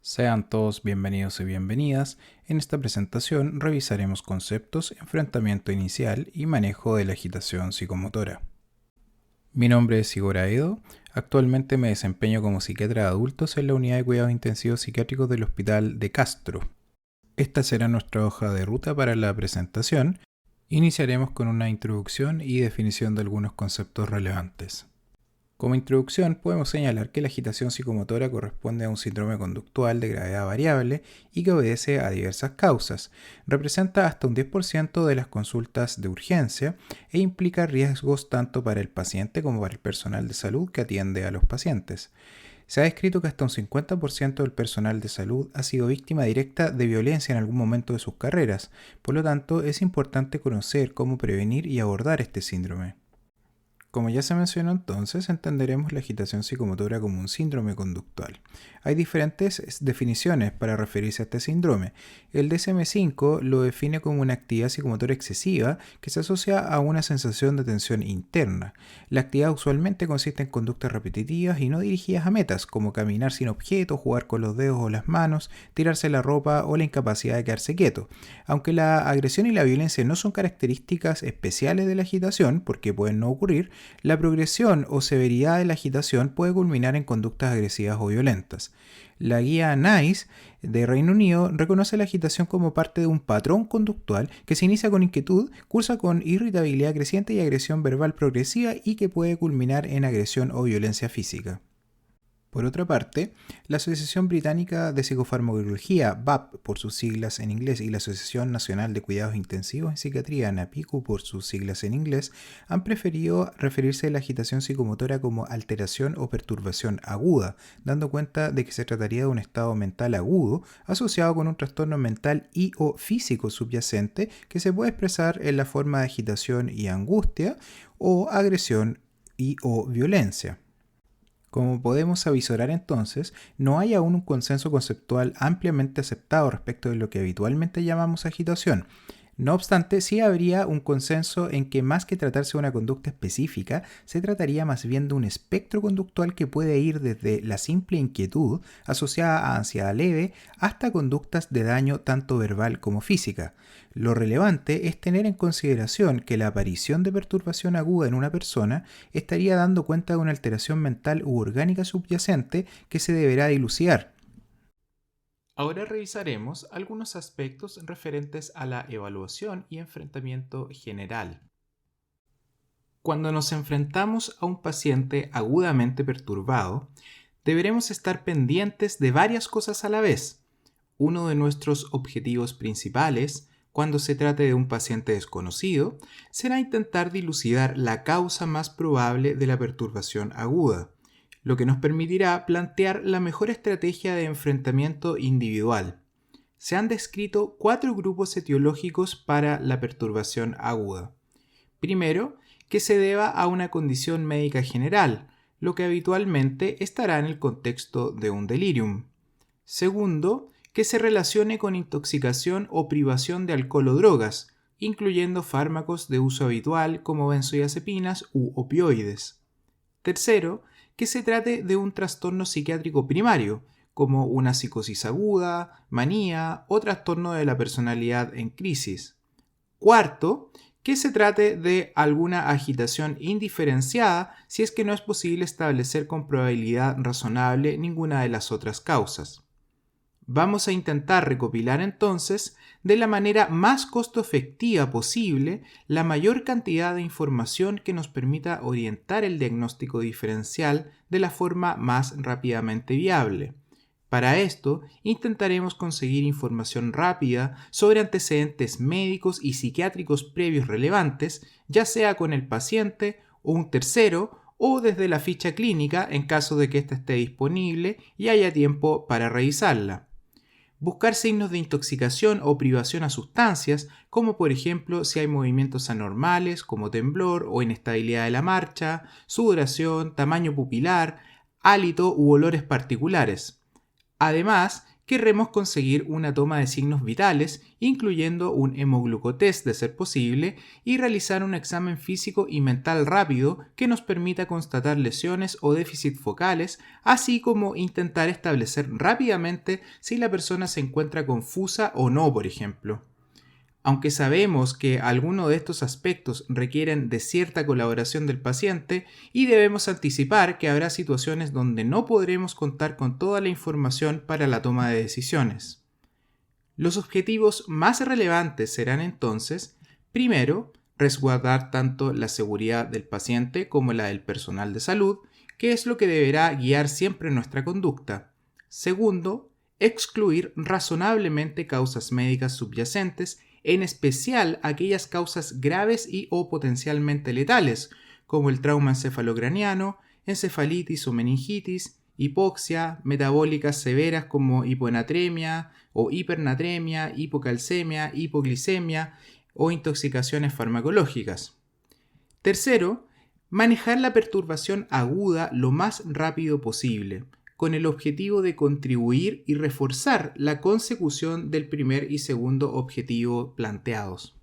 Sean todos bienvenidos y bienvenidas. En esta presentación revisaremos conceptos, enfrentamiento inicial y manejo de la agitación psicomotora. Mi nombre es Igor Aedo. Actualmente me desempeño como psiquiatra de adultos en la unidad de cuidados intensivos psiquiátricos del Hospital de Castro. Esta será nuestra hoja de ruta para la presentación. Iniciaremos con una introducción y definición de algunos conceptos relevantes. Como introducción, podemos señalar que la agitación psicomotora corresponde a un síndrome conductual de gravedad variable y que obedece a diversas causas. Representa hasta un 10% de las consultas de urgencia e implica riesgos tanto para el paciente como para el personal de salud que atiende a los pacientes. Se ha descrito que hasta un 50% del personal de salud ha sido víctima directa de violencia en algún momento de sus carreras. Por lo tanto, es importante conocer cómo prevenir y abordar este síndrome. Como ya se mencionó entonces, entenderemos la agitación psicomotora como un síndrome conductual. Hay diferentes definiciones para referirse a este síndrome. El DSM-5 lo define como una actividad psicomotora excesiva que se asocia a una sensación de tensión interna. La actividad usualmente consiste en conductas repetitivas y no dirigidas a metas, como caminar sin objeto, jugar con los dedos o las manos, tirarse la ropa o la incapacidad de quedarse quieto. Aunque la agresión y la violencia no son características especiales de la agitación, porque pueden no ocurrir, la progresión o severidad de la agitación puede culminar en conductas agresivas o violentas. La guía NICE de Reino Unido reconoce la agitación como parte de un patrón conductual que se inicia con inquietud, cursa con irritabilidad creciente y agresión verbal progresiva y que puede culminar en agresión o violencia física. Por otra parte, la Asociación Británica de Psicofarmacología, BAP por sus siglas en inglés, y la Asociación Nacional de Cuidados Intensivos en Psiquiatría, NAPICU por sus siglas en inglés, han preferido referirse a la agitación psicomotora como alteración o perturbación aguda, dando cuenta de que se trataría de un estado mental agudo asociado con un trastorno mental y o físico subyacente que se puede expresar en la forma de agitación y angustia o agresión y o violencia. Como podemos avisorar entonces, no hay aún un consenso conceptual ampliamente aceptado respecto de lo que habitualmente llamamos agitación. No obstante, sí habría un consenso en que más que tratarse de una conducta específica, se trataría más bien de un espectro conductual que puede ir desde la simple inquietud asociada a ansiedad leve hasta conductas de daño tanto verbal como física. Lo relevante es tener en consideración que la aparición de perturbación aguda en una persona estaría dando cuenta de una alteración mental u orgánica subyacente que se deberá dilucidar. Ahora revisaremos algunos aspectos referentes a la evaluación y enfrentamiento general. Cuando nos enfrentamos a un paciente agudamente perturbado, deberemos estar pendientes de varias cosas a la vez. Uno de nuestros objetivos principales, cuando se trate de un paciente desconocido, será intentar dilucidar la causa más probable de la perturbación aguda, lo que nos permitirá plantear la mejor estrategia de enfrentamiento individual. Se han descrito 4 grupos etiológicos para la perturbación aguda. Primero, que se deba a una condición médica general, lo que habitualmente estará en el contexto de un delirium. Segundo, que se relacione con intoxicación o privación de alcohol o drogas, incluyendo fármacos de uso habitual como benzodiazepinas u opioides. Tercero, que se trate de un trastorno psiquiátrico primario, como una psicosis aguda, manía o trastorno de la personalidad en crisis. Cuarto, que se trate de alguna agitación indiferenciada si es que no es posible establecer con probabilidad razonable ninguna de las otras causas. Vamos a intentar recopilar entonces, de la manera más costo efectiva posible, la mayor cantidad de información que nos permita orientar el diagnóstico diferencial de la forma más rápidamente viable. Para esto, intentaremos conseguir información rápida sobre antecedentes médicos y psiquiátricos previos relevantes, ya sea con el paciente o un tercero, o desde la ficha clínica en caso de que ésta esté disponible y haya tiempo para revisarla. Buscar signos de intoxicación o privación a sustancias, como por ejemplo si hay movimientos anormales como temblor o inestabilidad de la marcha, sudoración, tamaño pupilar, hálito u olores particulares. Además, querremos conseguir una toma de signos vitales, incluyendo un hemoglucotest de ser posible, y realizar un examen físico y mental rápido que nos permita constatar lesiones o déficits focales, así como intentar establecer rápidamente si la persona se encuentra confusa o no, por ejemplo. Aunque sabemos que algunos de estos aspectos requieren de cierta colaboración del paciente y debemos anticipar que habrá situaciones donde no podremos contar con toda la información para la toma de decisiones. Los objetivos más relevantes serán entonces, primero, resguardar tanto la seguridad del paciente como la del personal de salud, que es lo que deberá guiar siempre nuestra conducta. Segundo, excluir razonablemente causas médicas subyacentes, en especial aquellas causas graves y o potencialmente letales, como el trauma encefalocraniano, encefalitis o meningitis, hipoxia, metabólicas severas como hiponatremia o hipernatremia, hipocalcemia, hipoglicemia o intoxicaciones farmacológicas. Tercero, manejar la perturbación aguda lo más rápido posible, con el objetivo de contribuir y reforzar la consecución del primer y segundo objetivo planteados.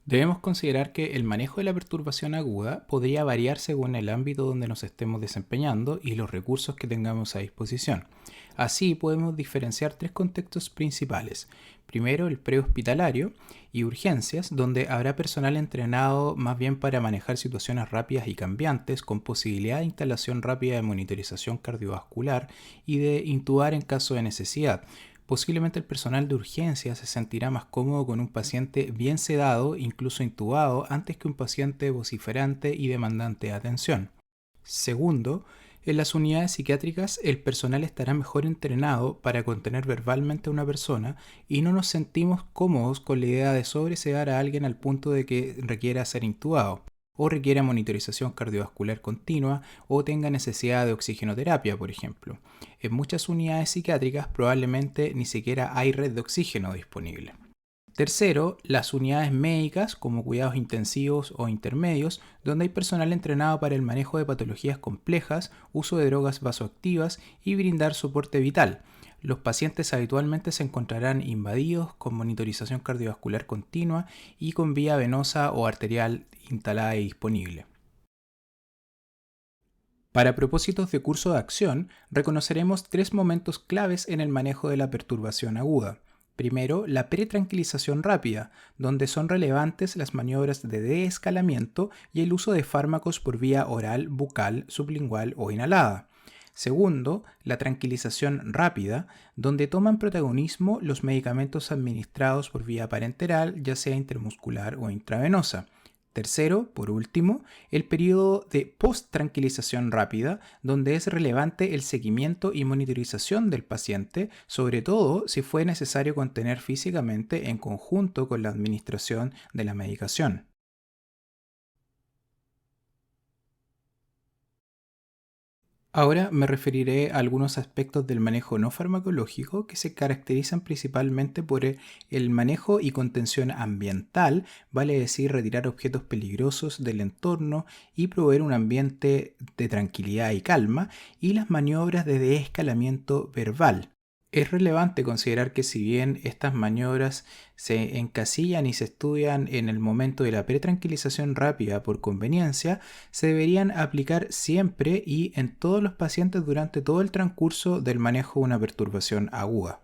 Debemos considerar que el manejo de la perturbación aguda podría variar según el ámbito donde nos estemos desempeñando y los recursos que tengamos a disposición. Así podemos diferenciar tres contextos principales. Primero, el prehospitalario y urgencias, donde habrá personal entrenado más bien para manejar situaciones rápidas y cambiantes, con posibilidad de instalación rápida de monitorización cardiovascular y de intubar en caso de necesidad. Posiblemente el personal de urgencia se sentirá más cómodo con un paciente bien sedado, incluso intubado, antes que un paciente vociferante y demandante de atención. Segundo, en las unidades psiquiátricas el personal estará mejor entrenado para contener verbalmente a una persona y no nos sentimos cómodos con la idea de sobresedar a alguien al punto de que requiera ser intubado, o requiera monitorización cardiovascular continua o tenga necesidad de oxigenoterapia, por ejemplo. En muchas unidades psiquiátricas probablemente ni siquiera hay red de oxígeno disponible. Tercero, las unidades médicas como cuidados intensivos o intermedios, donde hay personal entrenado para el manejo de patologías complejas, uso de drogas vasoactivas y brindar soporte vital. Los pacientes habitualmente se encontrarán invadidos con monitorización cardiovascular continua y con vía venosa o arterial instalada y disponible. Para propósitos de curso de acción, reconoceremos tres momentos claves en el manejo de la perturbación aguda. Primero, la pretranquilización rápida, donde son relevantes las maniobras de deescalamiento y el uso de fármacos por vía oral, bucal, sublingual o inhalada. Segundo, la tranquilización rápida, donde toman protagonismo los medicamentos administrados por vía parenteral, ya sea intermuscular o intravenosa. Tercero, por último, el periodo de post-tranquilización rápida, donde es relevante el seguimiento y monitorización del paciente, sobre todo si fue necesario contener físicamente en conjunto con la administración de la medicación. Ahora me referiré a algunos aspectos del manejo no farmacológico que se caracterizan principalmente por el manejo y contención ambiental, vale decir retirar objetos peligrosos del entorno y proveer un ambiente de tranquilidad y calma, y las maniobras de deescalamiento verbal. Es relevante considerar que si bien estas maniobras se encasillan y se estudian en el momento de la pretranquilización rápida por conveniencia, se deberían aplicar siempre y en todos los pacientes durante todo el transcurso del manejo de una perturbación aguda.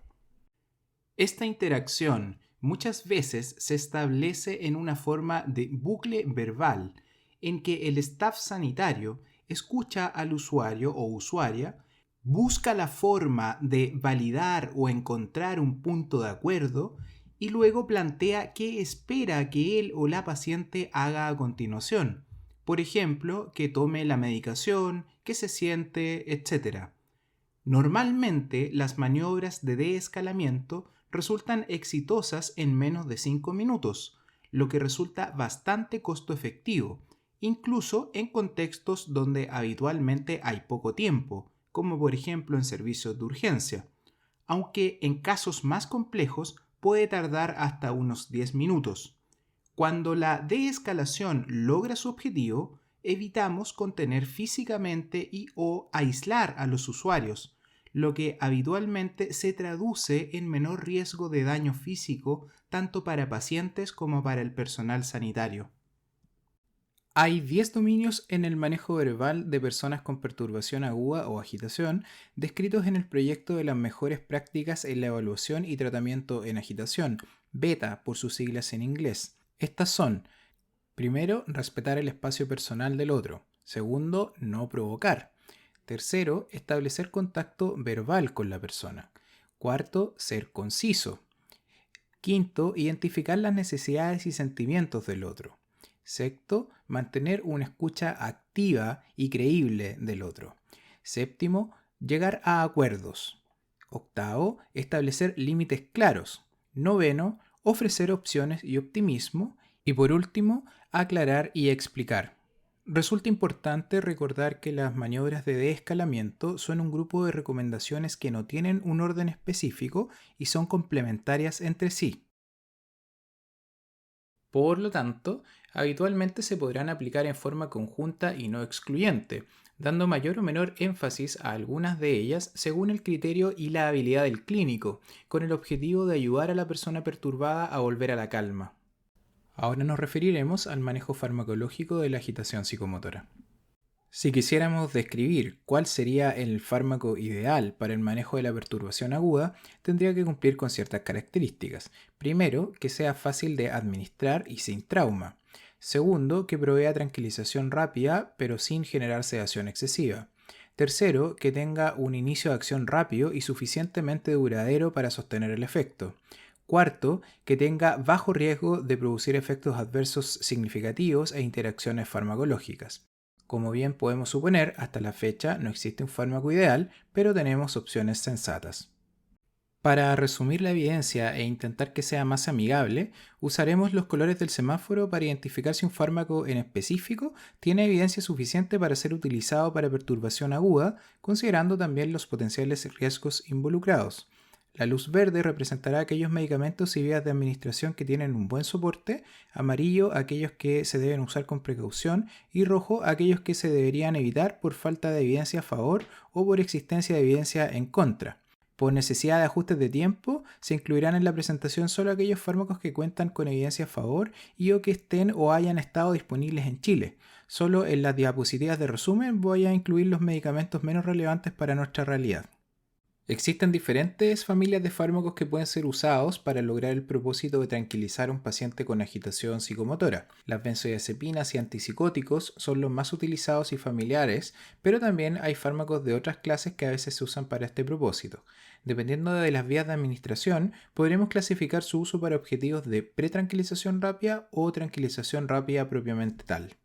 Esta interacción muchas veces se establece en una forma de bucle verbal, en que el staff sanitario escucha al usuario o usuaria, busca la forma de validar o encontrar un punto de acuerdo y luego plantea qué espera que él o la paciente haga a continuación. Por ejemplo, que tome la medicación, que se siente, etc. Normalmente, las maniobras de deescalamiento resultan exitosas en menos de 5 minutos, lo que resulta bastante costo efectivo, incluso en contextos donde habitualmente hay poco tiempo, como por ejemplo en servicios de urgencia, aunque en casos más complejos puede tardar hasta unos 10 minutos. Cuando la deescalación logra su objetivo, evitamos contener físicamente y o aislar a los usuarios, lo que habitualmente se traduce en menor riesgo de daño físico tanto para pacientes como para el personal sanitario. Hay 10 dominios en el manejo verbal de personas con perturbación aguda o agitación, descritos en el proyecto de las mejores prácticas en la evaluación y tratamiento en agitación, BETA por sus siglas en inglés. Estas son: primero, respetar el espacio personal del otro. Segundo, no provocar. Tercero, establecer contacto verbal con la persona. Cuarto, ser conciso. Quinto, identificar las necesidades y sentimientos del otro. Sexto, mantener una escucha activa y creíble del otro. Séptimo, llegar a acuerdos. Octavo, establecer límites claros. Noveno, ofrecer opciones y optimismo. Y por último, aclarar y explicar. Resulta importante recordar que las maniobras de deescalamiento son un grupo de recomendaciones que no tienen un orden específico y son complementarias entre sí. Por lo tanto, habitualmente se podrán aplicar en forma conjunta y no excluyente, dando mayor o menor énfasis a algunas de ellas según el criterio y la habilidad del clínico, con el objetivo de ayudar a la persona perturbada a volver a la calma. Ahora nos referiremos al manejo farmacológico de la agitación psicomotora. Si quisiéramos describir cuál sería el fármaco ideal para el manejo de la perturbación aguda, tendría que cumplir con ciertas características. Primero, que sea fácil de administrar y sin trauma. Segundo, que provea tranquilización rápida pero sin generar sedación excesiva. Tercero, que tenga un inicio de acción rápido y suficientemente duradero para sostener el efecto. Cuarto, que tenga bajo riesgo de producir efectos adversos significativos e interacciones farmacológicas. Como bien podemos suponer, hasta la fecha no existe un fármaco ideal, pero tenemos opciones sensatas. Para resumir la evidencia e intentar que sea más amigable, usaremos los colores del semáforo para identificar si un fármaco en específico tiene evidencia suficiente para ser utilizado para perturbación aguda, considerando también los potenciales riesgos involucrados. La luz verde representará aquellos medicamentos y vías de administración que tienen un buen soporte, amarillo aquellos que se deben usar con precaución y rojo aquellos que se deberían evitar por falta de evidencia a favor o por existencia de evidencia en contra. Por necesidad de ajustes de tiempo, se incluirán en la presentación solo aquellos fármacos que cuentan con evidencia a favor y o que estén o hayan estado disponibles en Chile. Solo en las diapositivas de resumen voy a incluir los medicamentos menos relevantes para nuestra realidad. Existen diferentes familias de fármacos que pueden ser usados para lograr el propósito de tranquilizar a un paciente con agitación psicomotora. Las benzodiazepinas y antipsicóticos son los más utilizados y familiares, pero también hay fármacos de otras clases que a veces se usan para este propósito. Dependiendo de las vías de administración, podremos clasificar su uso para objetivos de pretranquilización rápida o tranquilización rápida propiamente tal.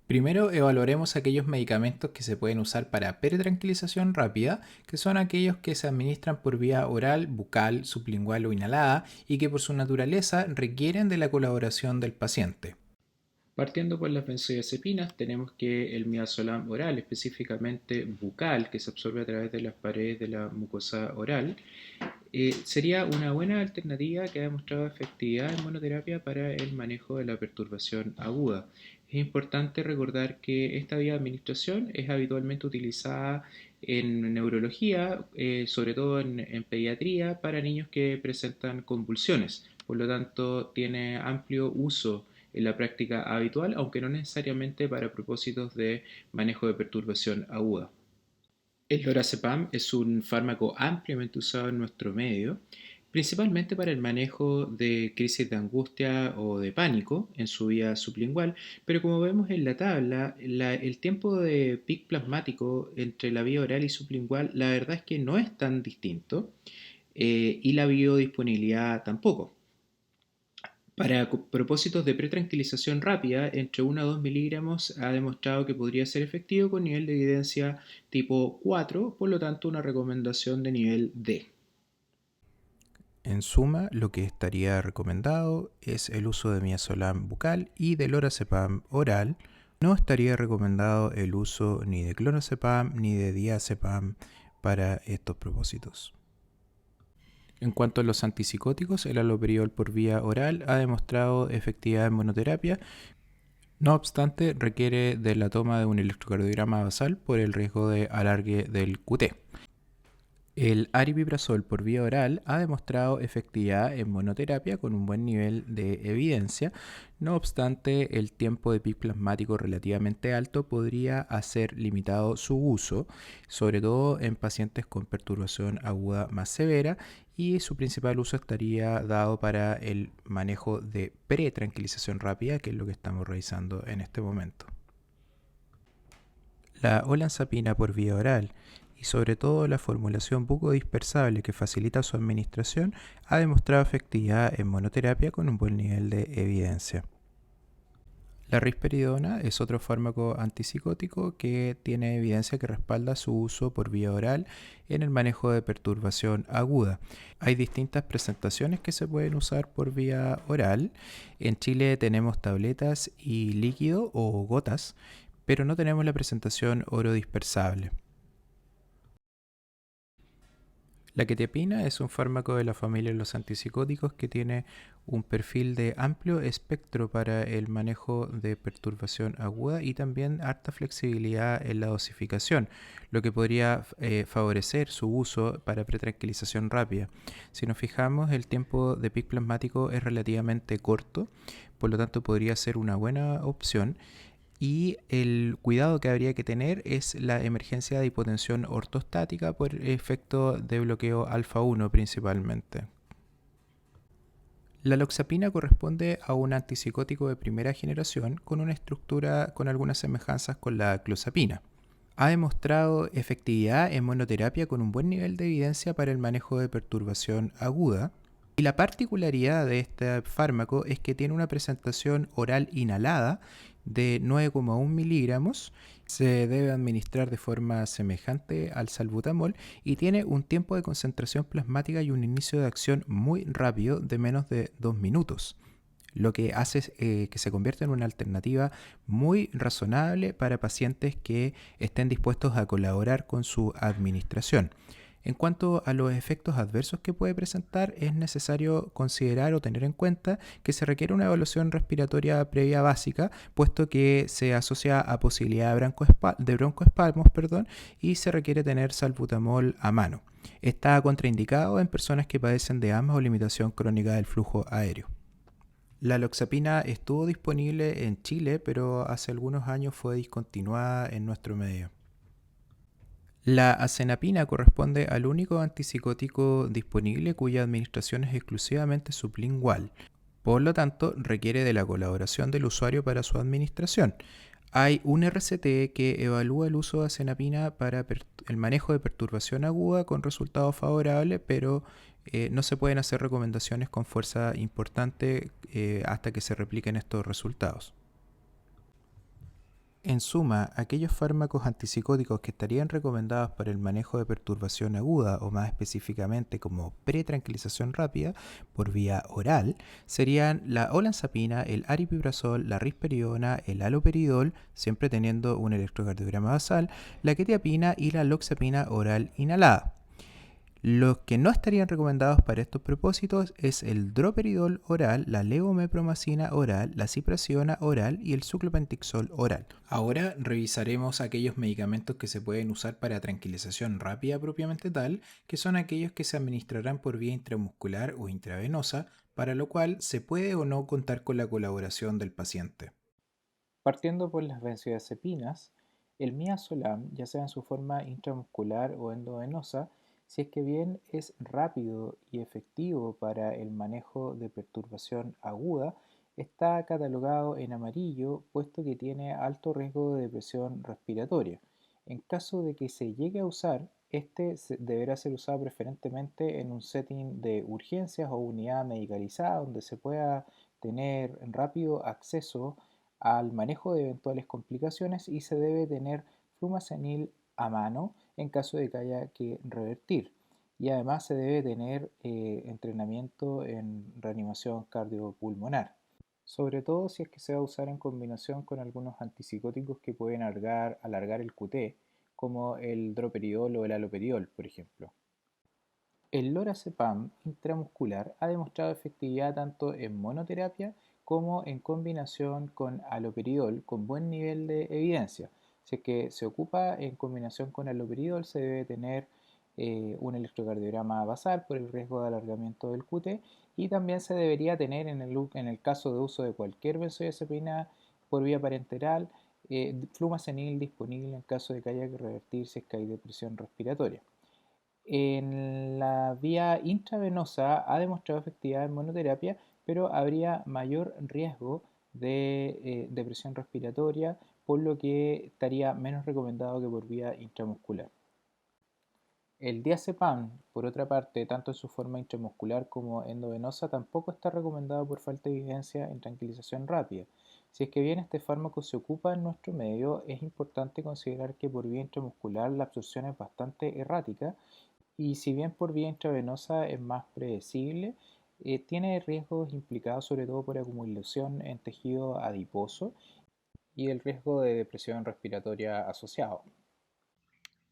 Primero evaluaremos aquellos medicamentos que se pueden usar para pretranquilización rápida, que son aquellos que se administran por vía oral, bucal, sublingual o inhalada y que por su naturaleza requieren de la colaboración del paciente. Partiendo por las benzodiazepinas, tenemos que el midazolam oral, específicamente bucal, que se absorbe a través de las paredes de la mucosa oral, sería una buena alternativa que ha demostrado efectividad en monoterapia para el manejo de la perturbación aguda. Es importante recordar que esta vía de administración es habitualmente utilizada en neurología, sobre todo en pediatría, para niños que presentan convulsiones. Por lo tanto, tiene amplio uso en la práctica habitual, aunque no necesariamente para propósitos de manejo de perturbación aguda. El lorazepam es un fármaco ampliamente usado en nuestro medio, principalmente para el manejo de crisis de angustia o de pánico en su vía sublingual, pero como vemos en la tabla, el tiempo de pic plasmático entre la vía oral y sublingual, la verdad es que no es tan distinto, y la biodisponibilidad tampoco. Para propósitos de pretranquilización rápida, entre 1 a 2 miligramos ha demostrado que podría ser efectivo con nivel de evidencia tipo 4, por lo tanto una recomendación de nivel D. En suma, lo que estaría recomendado es el uso de midazolam bucal y de lorazepam oral. No estaría recomendado el uso ni de clonazepam ni de diazepam para estos propósitos. En cuanto a los antipsicóticos, el haloperidol por vía oral ha demostrado efectividad en monoterapia. No obstante, requiere de la toma de un electrocardiograma basal por el riesgo de alargue del QT. El aripiprazol por vía oral ha demostrado efectividad en monoterapia con un buen nivel de evidencia. No obstante, el tiempo de pic plasmático relativamente alto podría hacer limitado su uso, sobre todo en pacientes con perturbación aguda más severa, y su principal uso estaría dado para el manejo de pretranquilización rápida, que es lo que estamos revisando en este momento. La olanzapina por vía oral y sobre todo la formulación bucodispersable que facilita su administración ha demostrado efectividad en monoterapia con un buen nivel de evidencia. La risperidona es otro fármaco antipsicótico que tiene evidencia que respalda su uso por vía oral en el manejo de perturbación aguda. Hay distintas presentaciones que se pueden usar por vía oral. En Chile tenemos tabletas y líquido o gotas, pero no tenemos la presentación orodispersable. La quetiapina es un fármaco de la familia de los antipsicóticos que tiene un perfil de amplio espectro para el manejo de perturbación aguda y también harta flexibilidad en la dosificación, lo que podría favorecer su uso para pretranquilización rápida. Si nos fijamos, el tiempo de pic plasmático es relativamente corto, por lo tanto podría ser una buena opción. Y el cuidado que habría que tener es la emergencia de hipotensión ortostática por efecto de bloqueo alfa 1 principalmente. La loxapina corresponde a un antipsicótico de primera generación con una estructura con algunas semejanzas con la clozapina. Ha demostrado efectividad en monoterapia con un buen nivel de evidencia para el manejo de perturbación aguda. Y la particularidad de este fármaco es que tiene una presentación oral inhalada de 9,1 miligramos, se debe administrar de forma semejante al salbutamol y tiene un tiempo de concentración plasmática y un inicio de acción muy rápido de menos de 2 minutos, lo que hace que se convierta en una alternativa muy razonable para pacientes que estén dispuestos a colaborar con su administración. En cuanto a los efectos adversos que puede presentar, es necesario considerar o tener en cuenta que se requiere una evaluación respiratoria previa básica, puesto que se asocia a posibilidad de broncoespasmos, y se requiere tener salbutamol a mano. Está contraindicado en personas que padecen de asma o limitación crónica del flujo aéreo. La loxapina estuvo disponible en Chile, pero hace algunos años fue discontinuada en nuestro medio. La acenapina corresponde al único antipsicótico disponible cuya administración es exclusivamente sublingual. Por lo tanto, requiere de la colaboración del usuario para su administración. Hay un RCT que evalúa el uso de acenapina para el manejo de perturbación aguda con resultados favorables, pero no se pueden hacer recomendaciones con fuerza importante hasta que se repliquen estos resultados. En suma, aquellos fármacos antipsicóticos que estarían recomendados para el manejo de perturbación aguda o más específicamente como pretranquilización rápida por vía oral serían la olanzapina, el aripiprazol, la risperidona, el haloperidol, siempre teniendo un electrocardiograma basal, la quetiapina y la loxapina oral inhalada. Los que no estarían recomendados para estos propósitos es el droperidol oral, la levomepromacina oral, la ciprasiona oral y el suclopentixol oral. Ahora revisaremos aquellos medicamentos que se pueden usar para tranquilización rápida propiamente tal, que son aquellos que se administrarán por vía intramuscular o intravenosa, para lo cual se puede o no contar con la colaboración del paciente. Partiendo por las benzodiazepinas, el midazolam, ya sea en su forma intramuscular o endovenosa, si es que bien es rápido y efectivo para el manejo de perturbación aguda, está catalogado en amarillo puesto que tiene alto riesgo de depresión respiratoria. En caso de que se llegue a usar, este deberá ser usado preferentemente en un setting de urgencias o unidad medicalizada donde se pueda tener rápido acceso al manejo de eventuales complicaciones y se debe tener flumacenil a mano en caso de que haya que revertir. Y además se debe tener entrenamiento en reanimación cardiopulmonar, sobre todo si es que se va a usar en combinación con algunos antipsicóticos que pueden alargar el QT, como el droperidol o el haloperidol, por ejemplo. El lorazepam intramuscular ha demostrado efectividad tanto en monoterapia como en combinación con haloperidol con buen nivel de evidencia. Si es que se ocupa en combinación con haloperidol, se debe tener un electrocardiograma basal por el riesgo de alargamiento del QT, y también se debería tener en el caso de uso de cualquier benzodiazepina por vía parenteral, flumazenil disponible en caso de que haya que revertir si es que hay depresión respiratoria. En la vía intravenosa ha demostrado efectividad en monoterapia, pero habría mayor riesgo de depresión respiratoria, por lo que estaría menos recomendado que por vía intramuscular. El diazepam, por otra parte, tanto en su forma intramuscular como endovenosa, tampoco está recomendado por falta de evidencia en tranquilización rápida. Si es que bien este fármaco se ocupa en nuestro medio, es importante considerar que por vía intramuscular la absorción es bastante errática, y si bien por vía intravenosa es más predecible, tiene riesgos implicados sobre todo por acumulación en tejido adiposo y el riesgo de depresión respiratoria asociado.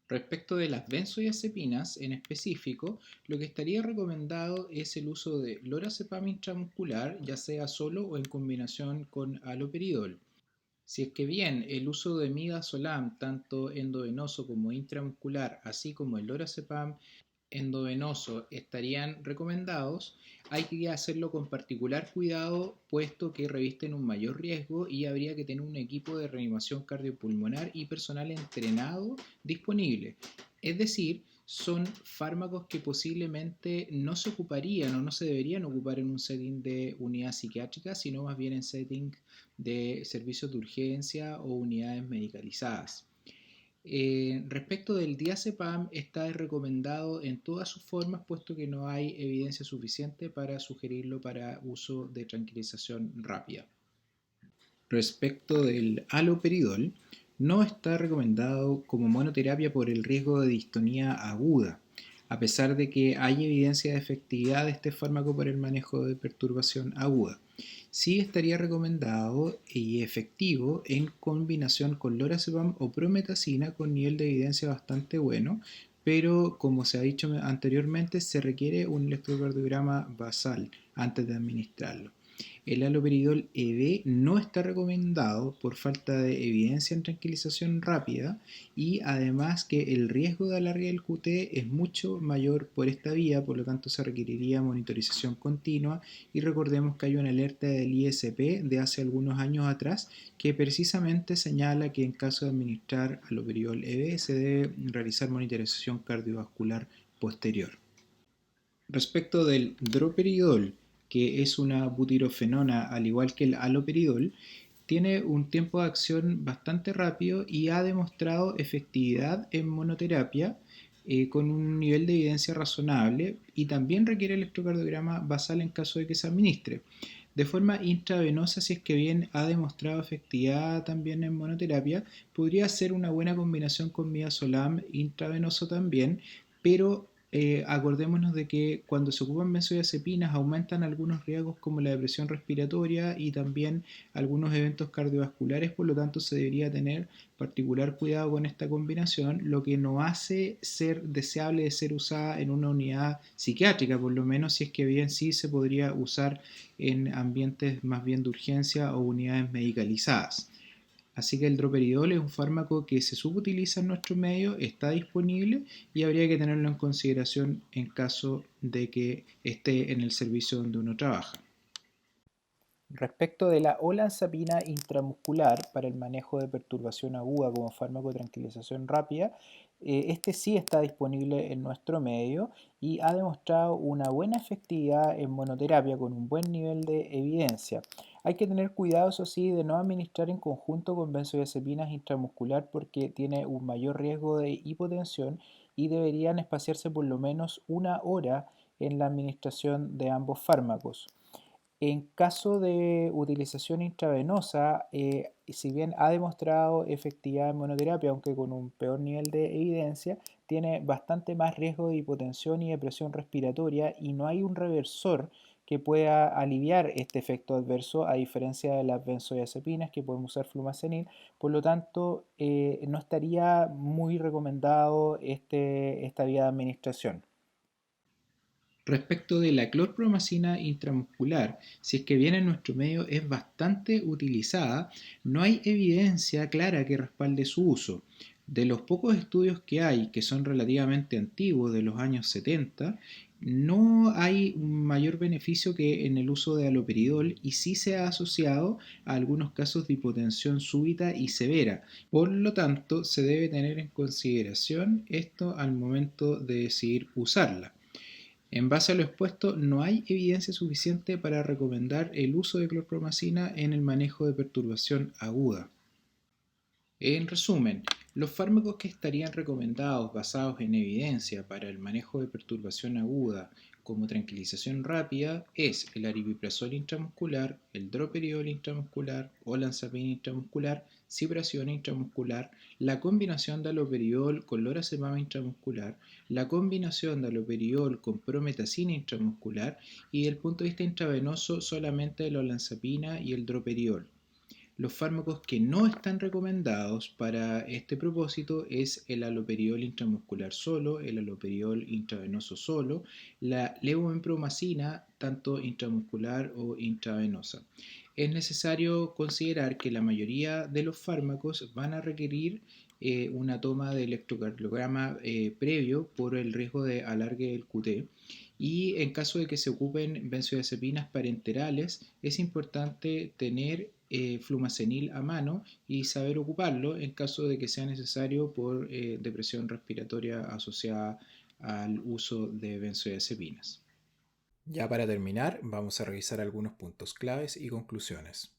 Respecto de las benzodiazepinas en específico, lo que estaría recomendado es el uso de lorazepam intramuscular, ya sea solo o en combinación con haloperidol. Si es que bien el uso de midazolam, tanto endovenoso como intramuscular, así como el lorazepam endovenoso estarían recomendados, hay que hacerlo con particular cuidado puesto que revisten un mayor riesgo y habría que tener un equipo de reanimación cardiopulmonar y personal entrenado disponible. Es decir, son fármacos que posiblemente no se ocuparían o no se deberían ocupar en un setting de unidad psiquiátrica, sino más bien en setting de servicios de urgencia o unidades medicalizadas. Respecto del diazepam, está recomendado en todas sus formas, puesto que no hay evidencia suficiente para sugerirlo para uso de tranquilización rápida. Respecto del haloperidol, no está recomendado como monoterapia por el riesgo de distonía aguda, a pesar de que hay evidencia de efectividad de este fármaco para el manejo de perturbación aguda. Sí estaría recomendado y efectivo en combinación con lorazepam o prometacina con nivel de evidencia bastante bueno, pero como se ha dicho anteriormente, se requiere un electrocardiograma basal antes de administrarlo. El haloperidol ED no está recomendado por falta de evidencia en tranquilización rápida, y además que el riesgo de alargue del QT es mucho mayor por esta vía, por lo tanto se requeriría monitorización continua. Y recordemos que hay una alerta del ISP de hace algunos años atrás que precisamente señala que en caso de administrar haloperidol ED se debe realizar monitorización cardiovascular posterior. Respecto del droperidol, que es una butirofenona al igual que el haloperidol, tiene un tiempo de acción bastante rápido y ha demostrado efectividad en monoterapia con un nivel de evidencia razonable, y también requiere electrocardiograma basal en caso de que se administre. De forma intravenosa, si es que bien ha demostrado efectividad también en monoterapia, podría ser una buena combinación con midazolam intravenoso también, pero acordémonos de que cuando se ocupan benzodiazepinas aumentan algunos riesgos como la depresión respiratoria y también algunos eventos cardiovasculares, por lo tanto se debería tener particular cuidado con esta combinación, lo que no hace ser deseable de ser usada en una unidad psiquiátrica, por lo menos si es que bien sí se podría usar en ambientes más bien de urgencia o unidades medicalizadas. Así que el droperidol es un fármaco que se subutiliza en nuestro medio, está disponible y habría que tenerlo en consideración en caso de que esté en el servicio donde uno trabaja. Respecto de la olanzapina intramuscular para el manejo de perturbación aguda como fármaco de tranquilización rápida, este sí está disponible en nuestro medio y ha demostrado una buena efectividad en monoterapia con un buen nivel de evidencia. Hay que tener cuidado, eso sí, de no administrar en conjunto con benzodiazepinas intramuscular porque tiene un mayor riesgo de hipotensión y deberían espaciarse por lo menos una hora en la administración de ambos fármacos. En caso de utilización intravenosa, si bien ha demostrado efectividad en monoterapia, aunque con un peor nivel de evidencia, tiene bastante más riesgo de hipotensión y depresión respiratoria, y no hay un reversor que pueda aliviar este efecto adverso, a diferencia de las benzodiazepinas que podemos usar flumazenil. Por lo tanto, no estaría muy recomendado esta vía de administración. Respecto de la clorpromacina intramuscular, si es que bien en nuestro medio es bastante utilizada, no hay evidencia clara que respalde su uso. De los pocos estudios que hay, que son relativamente antiguos, de los años 70, no hay un mayor beneficio que en el uso de haloperidol y sí se ha asociado a algunos casos de hipotensión súbita y severa. Por lo tanto, se debe tener en consideración esto al momento de decidir usarla. En base a lo expuesto, no hay evidencia suficiente para recomendar el uso de clorpromacina en el manejo de perturbación aguda. En resumen, los fármacos que estarían recomendados basados en evidencia para el manejo de perturbación aguda como tranquilización rápida es el aripiprazol intramuscular, el droperidol intramuscular, olanzapina intramuscular, ciprasiona intramuscular, la combinación de haloperidol con lorazepam intramuscular, la combinación de haloperidol con prometacina intramuscular y desde el punto de vista intravenoso solamente la olanzapina y el droperidol. Los fármacos que no están recomendados para este propósito es el haloperidol intramuscular solo, el haloperidol intravenoso solo, la levomepromacina tanto intramuscular o intravenosa. Es necesario considerar que la mayoría de los fármacos van a requerir una toma de electrocardiograma previo por el riesgo de alargue del QT y en caso de que se ocupen benzodiazepinas parenterales es importante tener flumacenil a mano y saber ocuparlo en caso de que sea necesario por depresión respiratoria asociada al uso de benzodiazepinas. Ya para terminar, vamos a revisar algunos puntos claves y conclusiones.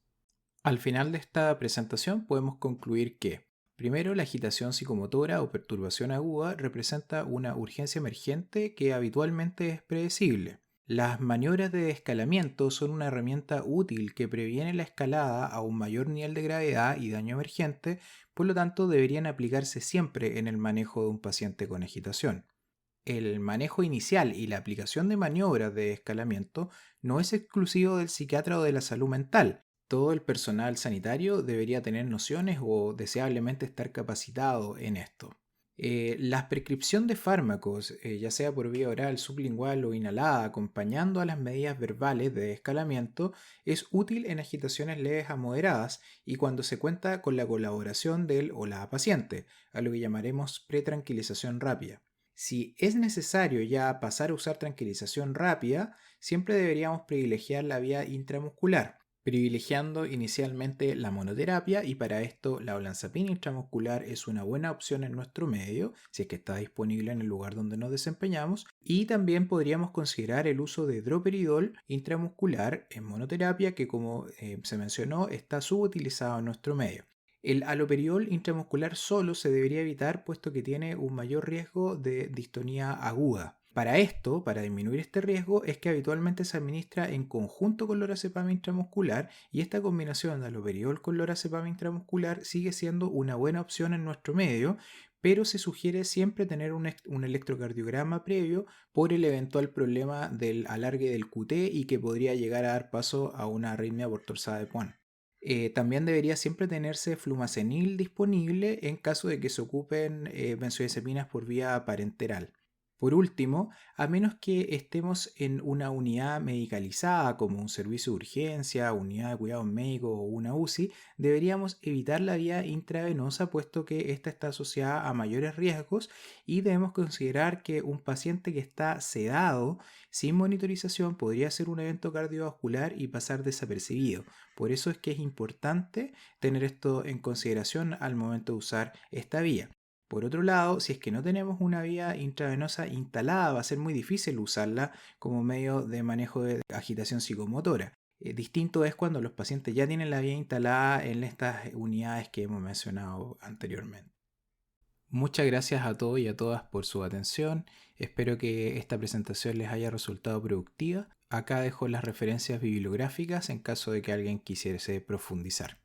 Al final de esta presentación podemos concluir que, primero, la agitación psicomotora o perturbación aguda representa una urgencia emergente que habitualmente es predecible. Las maniobras de escalamiento son una herramienta útil que previene la escalada a un mayor nivel de gravedad y daño emergente, por lo tanto deberían aplicarse siempre en el manejo de un paciente con agitación. El manejo inicial y la aplicación de maniobras de escalamiento no es exclusivo del psiquiatra o de la salud mental. Todo el personal sanitario debería tener nociones o deseablemente estar capacitado en esto. La prescripción de fármacos, ya sea por vía oral, sublingual o inhalada, acompañando a las medidas verbales de escalamiento, es útil en agitaciones leves a moderadas y cuando se cuenta con la colaboración del o la paciente, a lo que llamaremos pretranquilización rápida. Si es necesario ya pasar a usar tranquilización rápida, siempre deberíamos privilegiar la vía intramuscular, privilegiando inicialmente la monoterapia y para esto la olanzapina intramuscular es una buena opción en nuestro medio, si es que está disponible en el lugar donde nos desempeñamos, y también podríamos considerar el uso de droperidol intramuscular en monoterapia que como se mencionó está subutilizado en nuestro medio. El haloperidol intramuscular solo se debería evitar puesto que tiene un mayor riesgo de distonía aguda. Para esto, para disminuir este riesgo, es que habitualmente se administra en conjunto con lorazepam intramuscular y esta combinación de haloperidol con lorazepam intramuscular sigue siendo una buena opción en nuestro medio, pero se sugiere siempre tener un electrocardiograma previo por el eventual problema del alargue del QT y que podría llegar a dar paso a una arritmia por torsada de Points. También debería siempre tenerse flumacenil disponible en caso de que se ocupen benzodiazepinas por vía parenteral. Por último, a menos que estemos en una unidad medicalizada como un servicio de urgencia, unidad de cuidados médicos o una UCI, deberíamos evitar la vía intravenosa puesto que esta está asociada a mayores riesgos y debemos considerar que un paciente que está sedado sin monitorización podría ser un evento cardiovascular y pasar desapercibido. Por eso es que es importante tener esto en consideración al momento de usar esta vía. Por otro lado, si es que no tenemos una vía intravenosa instalada, va a ser muy difícil usarla como medio de manejo de agitación psicomotora. Distinto es cuando los pacientes ya tienen la vía instalada en estas unidades que hemos mencionado anteriormente. Muchas gracias a todos y a todas por su atención. Espero que esta presentación les haya resultado productiva. Acá dejo las referencias bibliográficas en caso de que alguien quisiese profundizar.